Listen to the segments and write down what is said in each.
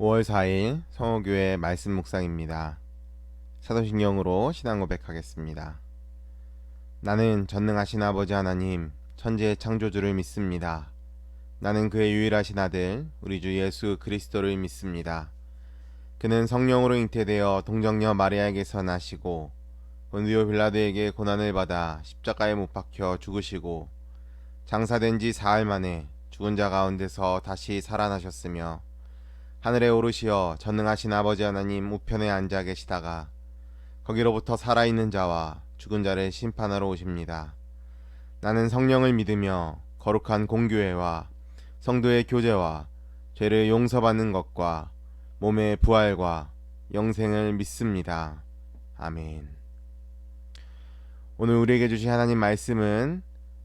5월 4일 성호교회 말씀 묵상입니다. 사도신경으로 신앙 고백하겠습니다. 나는 전능하신 아버지 하나님 천지의 창조주를 믿습니다. 나는 그의 유일하신 아들 우리 주 예수 그리스도를 믿습니다. 그는 성령으로 잉태되어 동정녀 마리아에게서 나시고 본디오 빌라도에게 고난을 받아 십자가에 못 박혀 죽으시고 장사된 지 사흘 만에 죽은 자 가운데서 다시 살아나셨으며 하늘에 오르시어 전능하신 아버지 하나님 우편에 앉아 계시다가 거기로부터 살아있는 자와 죽은 자를 심판하러 오십니다. 나는 성령을 믿으며 거룩한 공교회와 성도의 교제와 죄를 용서받는 것과 몸의 부활과 영생을 믿습니다. 아멘. 오늘 우리에게 주신 하나님 말씀은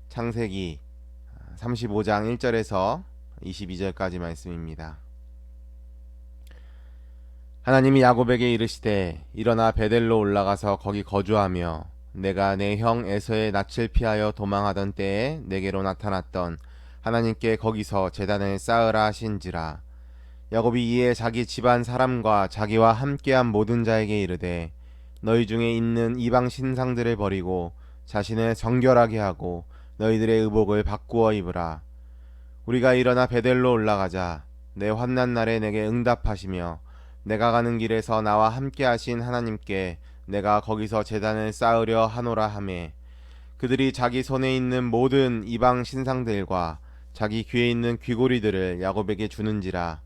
창세기 35장 1절에서 22절까지 말씀입니다. 하나님이 야곱에게 이르시되 일어나 베델로 올라가서 거기 거주하며 내가 내 형 에서의 낯을 피하여 도망하던 때에 내게로 나타났던 하나님께 거기서 제단을 쌓으라 하신지라. 야곱이 이에 자기 집안 사람과 자기와 함께한 모든 자에게 이르되 너희 중에 있는 이방 신상들을 버리고 자신을 정결하게 하고 너희들의 의복을 바꾸어 입으라. 우리가 일어나 베델로 올라가자. 내 환난 날에 내게 응답하시며 내가 가는 길에서 나와 함께 하신 하나님께 내가 거기서 제단을 쌓으려 하노라 하매 그들이 자기 손에 있는 모든 이방 신상들과 자기 귀에 있는 귀고리들을 야곱에게 주는지라.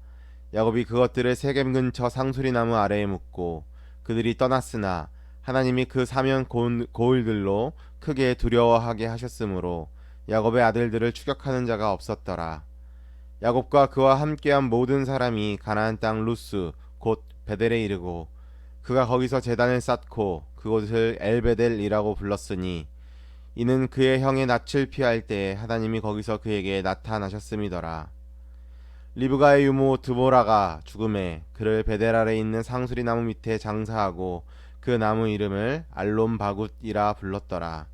야곱이 그것들을 세겜 근처 상수리 나무 아래에 묻고 그들이 떠났으나 하나님이 그 사면 고을들로 크게 두려워하게 하셨으므로 야곱의 아들들을 추격하는 자가 없었더라. 야곱과 그와 함께한 모든 사람이 가나안 땅 루스 곧 베델에 이르고 그가 거기서 제단을 쌓고 그곳을 엘베델이라고 불렀으니 이는 그의 형의 낯을 피할 때에 하나님이 거기서 그에게 나타나셨음이더라. 리브가의 유모 드보라가 죽음에 그를 베델 아래 있는 상수리 나무 밑에 장사하고 그 나무 이름을 알론바굿이라 불렀더라.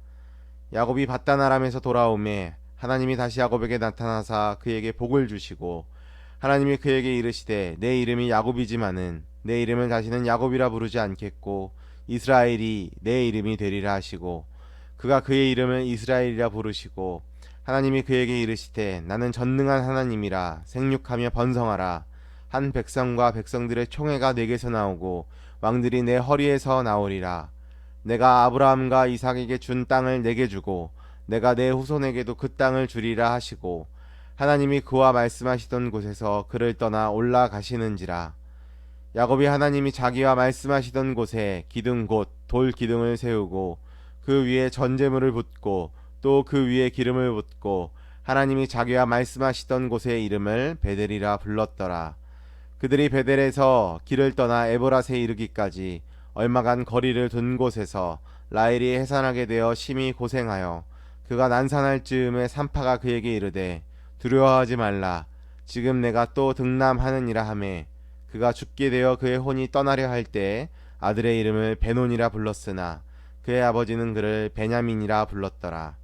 야곱이 밧단 아람에서 돌아오매 하나님이 다시 야곱에게 나타나사 그에게 복을 주시고 하나님이 그에게 이르시되 내 이름이 야곱이지만은 내 이름을 다시는 야곱이라 부르지 않겠고 이스라엘이 내 이름이 되리라 하시고 그가 그의 이름을 이스라엘이라 부르시고 하나님이 그에게 이르시되 나는 전능한 하나님이라 생육하며 번성하라. 한 백성과 백성들의 총회가 내게서 나오고 왕들이 내 허리에서 나오리라. 내가 아브라함과 이삭에게 준 땅을 내게 주고 내가 내 후손에게도 그 땅을 주리라 하시고 하나님이 그와 말씀하시던 곳에서 그를 떠나 올라가시는지라. 야곱이 하나님이 자기와 말씀하시던 곳에 기둥 곧 돌 기둥을 세우고 그 위에 전제물을 붓고 또 그 위에 기름을 붓고 하나님이 자기와 말씀하시던 곳의 이름을 베델이라 불렀더라. 그들이 베델에서 길을 떠나 에보랏에 이르기까지 얼마간 거리를 둔 곳에서 라헬이 해산하게 되어 심히 고생하여 그가 난산할 즈음에 산파가 그에게 이르되 두려워하지 말라. 지금 내가 또 등남하느니라 하매 그가 죽게 되어 그의 혼이 떠나려 할 때에 아들의 이름을 베논이라 불렀으나 그의 아버지는 그를 베냐민이라 불렀더라.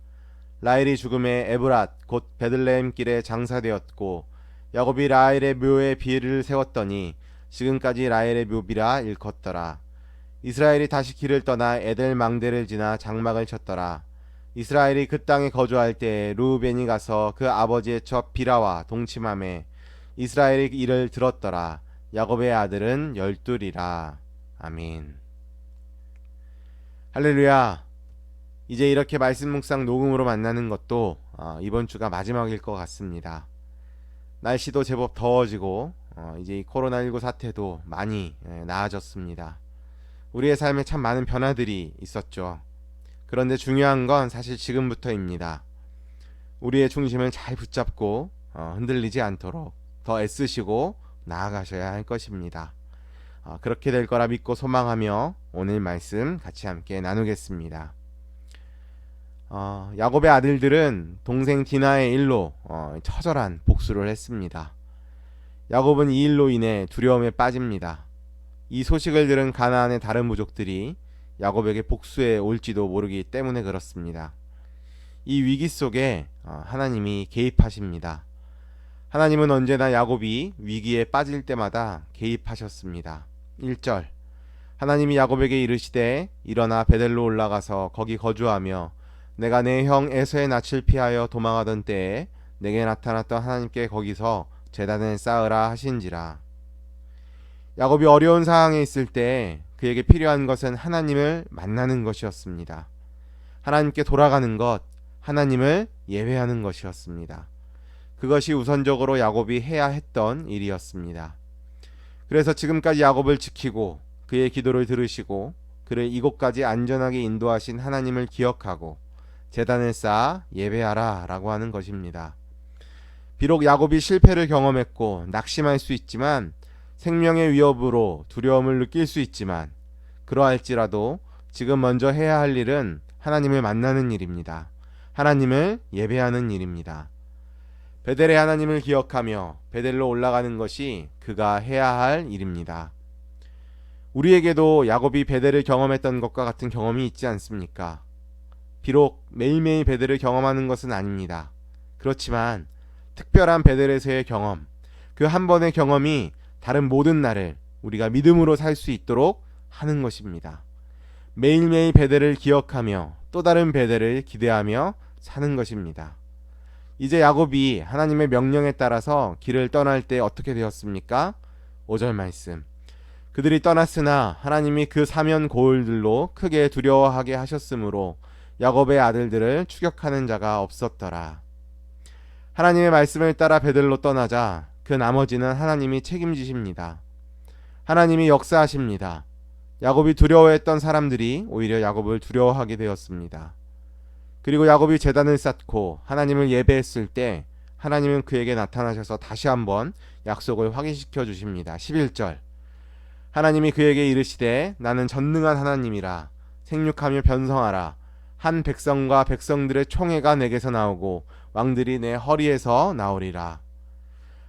라헬이 죽음에 에브랏 곧 베들레헴 길에 장사되었고 야곱이 라헬의 묘에 비를 세웠더니 지금까지 라헬의 묘비라 일컫더라. 이스라엘이 다시 길을 떠나 에델 망대를 지나 장막을 쳤더라. 이스라엘이 그 땅에 거주할 때에 르우벤이 가서 그 아버지의 첩 비라와 동침함에 이스라엘이 이를 들었더라. 야곱의 아들은 12이라. 아멘. 할렐루야. 이제 이렇게 말씀 묵상 녹음으로 만나는 것도 이번 주가 마지막일 것 같습니다. 날씨도 제법 더워지고 이제 이 코로나19 사태도 많이 나아졌습니다. 우리의 삶에 참 많은 변화들이 있었죠. 그런데 중요한 건 사실 지금부터입니다. 우리의 중심을 잘 붙잡고 흔들리지 않도록 더 애쓰시고 나아가셔야 할 것입니다. 그렇게 될 거라 믿고 소망하며 오늘 말씀 같이 함께 나누겠습니다. 야곱의 아들들은 동생 디나의 일로 처절한 복수를 했습니다. 야곱은 이 일로 인해 두려움에 빠집니다. 이 소식을 들은 가나안의 다른 부족들이 야곱에게 복수해 올지도 모르기 때문에 그렇습니다. 이 위기 속에 하나님이 개입하십니다. 하나님은 언제나 야곱이 위기에 빠질 때마다 개입하셨습니다. 1절 하나님이 야곱에게 이르시되 일어나 베델로 올라가서 거기 거주하며 내가 내 형 에서의 낯을 피하여 도망하던 때에 내게 나타났던 하나님께 거기서 제단을 쌓으라 하신지라. 야곱이 어려운 상황에 있을 때 그에게 필요한 것은 하나님을 만나는 것이었습니다. 하나님께 돌아가는 것, 하나님을 예배하는 것이었습니다. 그것이 우선적으로 야곱이 해야 했던 일이었습니다. 그래서 지금까지 야곱을 지키고 그의 기도를 들으시고 그를 이곳까지 안전하게 인도하신 하나님을 기억하고 제단을 쌓아 예배하라 라고 하는 것입니다. 비록 야곱이 실패를 경험했고 낙심할 수 있지만 생명의 위협으로 두려움을 느낄 수 있지만 그러할지라도 지금 먼저 해야 할 일은 하나님을 만나는 일입니다. 하나님을 예배하는 일입니다. 베델의 하나님을 기억하며 베델로 올라가는 것이 그가 해야 할 일입니다. 우리에게도 야곱이 베델을 경험했던 것과 같은 경험이 있지 않습니까? 비록 매일매일 베델을 경험하는 것은 아닙니다. 그렇지만 특별한 베델에서의 경험, 그 한 번의 경험이 다른 모든 날을 우리가 믿음으로 살 수 있도록 하는 것입니다. 매일매일 베델을 기억하며 또 다른 베델을 기대하며 사는 것입니다. 이제 야곱이 하나님의 명령에 따라서 길을 떠날 때 어떻게 되었습니까? 5절 말씀. 그들이 떠났으나 하나님이 그 사면 고을들로 크게 두려워하게 하셨으므로 야곱의 아들들을 추격하는 자가 없었더라. 하나님의 말씀을 따라 베들로 떠나자 그 나머지는 하나님이 책임지십니다. 하나님이 역사하십니다. 야곱이 두려워했던 사람들이 오히려 야곱을 두려워하게 되었습니다. 그리고 야곱이 제단을 쌓고 하나님을 예배했을 때 하나님은 그에게 나타나셔서 다시 한번 약속을 확인시켜 주십니다. 11절 하나님이 그에게 이르시되 나는 전능한 하나님이라 생육하며 변성하라 한 백성과 백성들의 총회가 내게서 나오고 왕들이 내 허리에서 나오리라.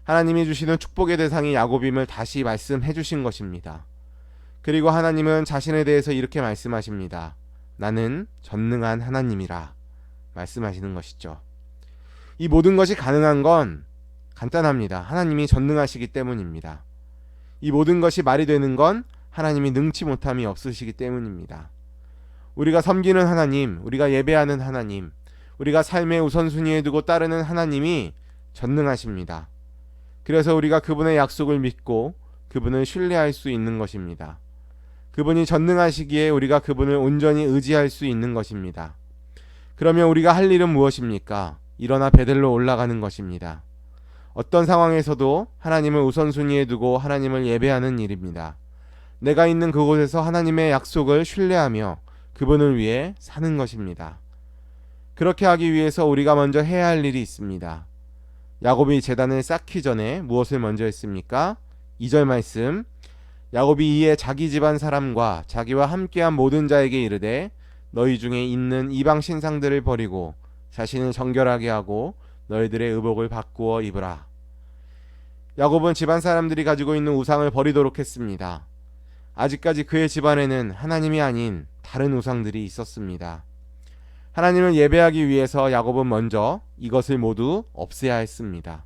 하나님이 주시는 축복의 대상이 야곱임을 다시 말씀해 주신 것입니다. 그리고 하나님은 자신에 대해서 이렇게 말씀하십니다. 나는 전능한 하나님이라 말씀하시는 것이죠. 이 모든 것이 가능한 건 간단합니다. 하나님이 전능하시기 때문입니다. 이 모든 것이 말이 되는 건 하나님이 능치 못함이 없으시기 때문입니다. 우리가 섬기는 하나님, 우리가 예배하는 하나님, 우리가 삶의 우선순위에 두고 따르는 하나님이 전능하십니다. 그래서 우리가 그분의 약속을 믿고 그분을 신뢰할 수 있는 것입니다. 그분이 전능하시기에 우리가 그분을 온전히 의지할 수 있는 것입니다. 그러면 우리가 할 일은 무엇입니까? 일어나 베델로 올라가는 것입니다. 어떤 상황에서도 하나님을 우선순위에 두고 하나님을 예배하는 일입니다. 내가 있는 그곳에서 하나님의 약속을 신뢰하며 그분을 위해 사는 것입니다. 그렇게 하기 위해서 우리가 먼저 해야 할 일이 있습니다. 야곱이 제단을 쌓기 전에 무엇을 먼저 했습니까? 2절 말씀 야곱이 이에 자기 집안 사람과 자기와 함께한 모든 자에게 이르되 너희 중에 있는 이방 신상들을 버리고 자신을 정결하게 하고 너희들의 의복을 바꾸어 입으라. 야곱은 집안 사람들이 가지고 있는 우상을 버리도록 했습니다. 아직까지 그의 집안에는 하나님이 아닌 다른 우상들이 있었습니다. 하나님을 예배하기 위해서 야곱은 먼저 이것을 모두 없애야 했습니다.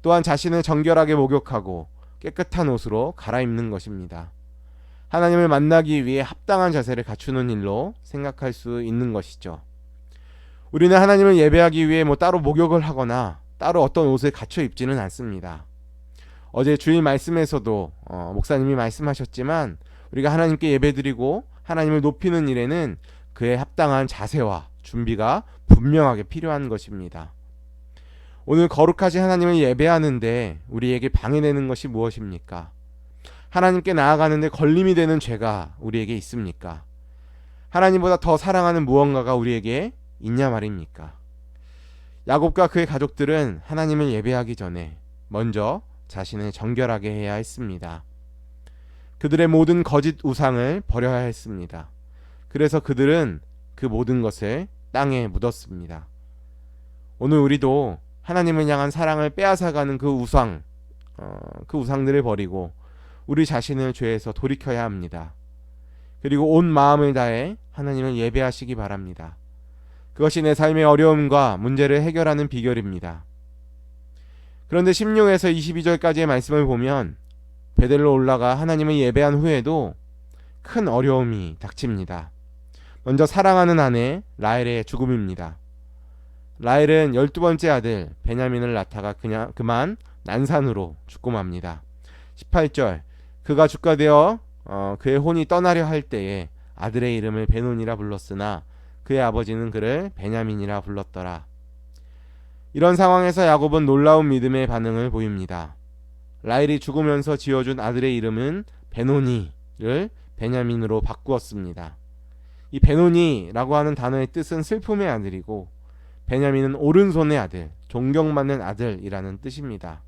또한 자신을 정결하게 목욕하고 깨끗한 옷으로 갈아입는 것입니다. 하나님을 만나기 위해 합당한 자세를 갖추는 일로 생각할 수 있는 것이죠. 우리는 하나님을 예배하기 위해 따로 목욕을 하거나 따로 어떤 옷을 갖춰 입지는 않습니다. 어제 주일 말씀에서도 목사님이 말씀하셨지만 우리가 하나님께 예배드리고 하나님을 높이는 일에는 그에 합당한 자세와 준비가 분명하게 필요한 것입니다. 오늘 거룩하신 하나님을 예배하는데 우리에게 방해되는 것이 무엇입니까? 하나님께 나아가는데 걸림이 되는 죄가 우리에게 있습니까? 하나님보다 더 사랑하는 무언가가 우리에게 있냐 말입니까? 야곱과 그의 가족들은 하나님을 예배하기 전에 먼저 자신을 정결하게 해야 했습니다. 그들의 모든 거짓 우상을 버려야 했습니다. 그래서 그들은 그 모든 것을 땅에 묻었습니다. 오늘 우리도 하나님을 향한 사랑을 빼앗아가는 그 우상들을 버리고 우리 자신을 죄에서 돌이켜야 합니다. 그리고 온 마음을 다해 하나님을 예배하시기 바랍니다. 그것이 내 삶의 어려움과 문제를 해결하는 비결입니다. 그런데 16에서 22절까지의 말씀을 보면 베델로 올라가 하나님을 예배한 후에도 큰 어려움이 닥칩니다. 먼저 사랑하는 아내 라헬의 죽음입니다. 라헬은 12번째 아들 베냐민을 낳다가 그만 난산으로 죽고 맙니다. 18절 그가 주가되어 그의 혼이 떠나려 할 때에 아들의 이름을 베논이라 불렀으나 그의 아버지는 그를 베냐민이라 불렀더라. 이런 상황에서 야곱은 놀라운 믿음의 반응을 보입니다. 라헬이 죽으면서 지어준 아들의 이름은 베노니를 베냐민으로 바꾸었습니다. 이 베노니라고 하는 단어의 뜻은 슬픔의 아들이고 베냐민은 오른손의 아들, 존경받는 아들이라는 뜻입니다.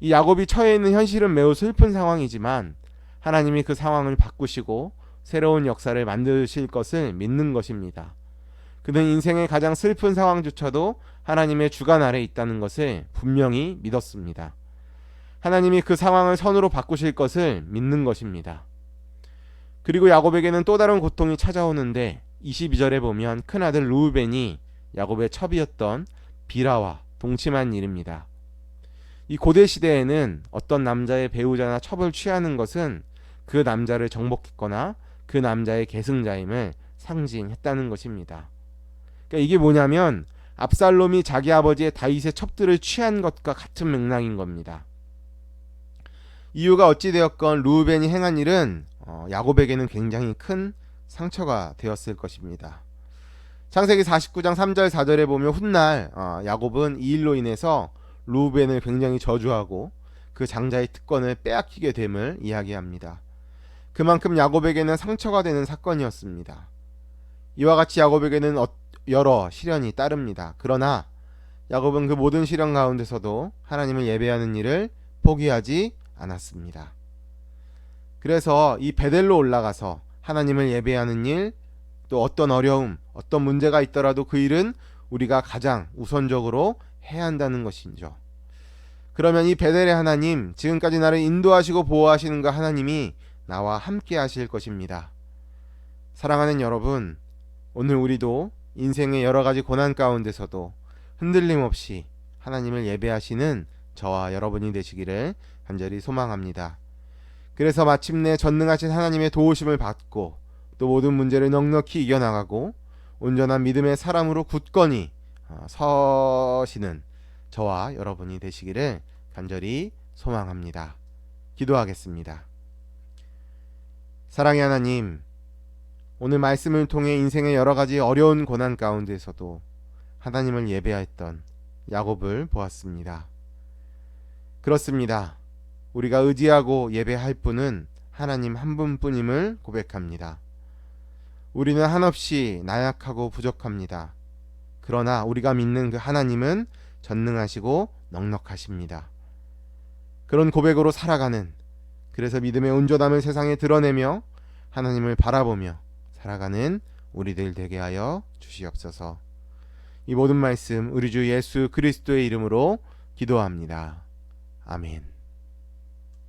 이 야곱이 처해 있는 현실은 매우 슬픈 상황이지만 하나님이 그 상황을 바꾸시고 새로운 역사를 만드실 것을 믿는 것입니다. 그는 인생의 가장 슬픈 상황조차도 하나님의 주관 아래 있다는 것을 분명히 믿었습니다. 하나님이 그 상황을 선으로 바꾸실 것을 믿는 것입니다. 그리고 야곱에게는 또 다른 고통이 찾아오는데 22절에 보면 큰아들 르우벤이 야곱의 첩이었던 비라와 동침한 일입니다. 이 고대 시대에는 어떤 남자의 배우자나 첩을 취하는 것은 그 남자를 정복했거나 그 남자의 계승자임을 상징했다는 것입니다. 그러니까 이게 뭐냐면 압살롬이 자기 아버지의 다윗의 첩들을 취한 것과 같은 맥락인 겁니다. 이유가 어찌되었건 르우벤이 행한 일은 야곱에게는 굉장히 큰 상처가 되었을 것입니다. 창세기 49장 3절 4절에 보면 훗날 야곱은 이 일로 인해서 르우벤을 굉장히 저주하고 그 장자의 특권을 빼앗기게 됨을 이야기합니다. 그만큼 야곱에게는 상처가 되는 사건이었습니다. 이와 같이 야곱에게는 여러 시련이 따릅니다. 그러나 야곱은 그 모든 시련 가운데서도 하나님을 예배하는 일을 포기하지 않았습니다. 그래서 이 베델로 올라가서 하나님을 예배하는 일, 또 어떤 어려움, 어떤 문제가 있더라도 그 일은 우리가 가장 우선적으로 해야 한다는 것이죠. 그러면 이 베델의 하나님, 지금까지 나를 인도하시고 보호하시는 그 하나님이 나와 함께 하실 것입니다. 사랑하는 여러분, 오늘 우리도 인생의 여러 가지 고난 가운데서도 흔들림 없이 하나님을 예배하시는 저와 여러분이 되시기를 간절히 소망합니다. 그래서 마침내 전능하신 하나님의 도우심을 받고 또 모든 문제를 넉넉히 이겨나가고 온전한 믿음의 사람으로 굳건히 서시는 저와 여러분이 되시기를 간절히 소망합니다. 기도하겠습니다. 사랑의 하나님, 오늘 말씀을 통해 인생의 여러 가지 어려운 고난 가운데서도 하나님을 예배했던 야곱을 보았습니다. 그렇습니다. 우리가 의지하고 예배할 분은 하나님 한 분뿐임을 고백합니다. 우리는 한없이 나약하고 부족합니다. 그러나 우리가 믿는 그 하나님은 전능하시고 넉넉하십니다. 그런 고백으로 살아가는, 그래서 믿음의 온전함을 세상에 드러내며 하나님을 바라보며 살아가는 우리들 되게 하여 주시옵소서. 이 모든 말씀 우리 주 예수 그리스도의 이름으로 기도합니다. 아멘.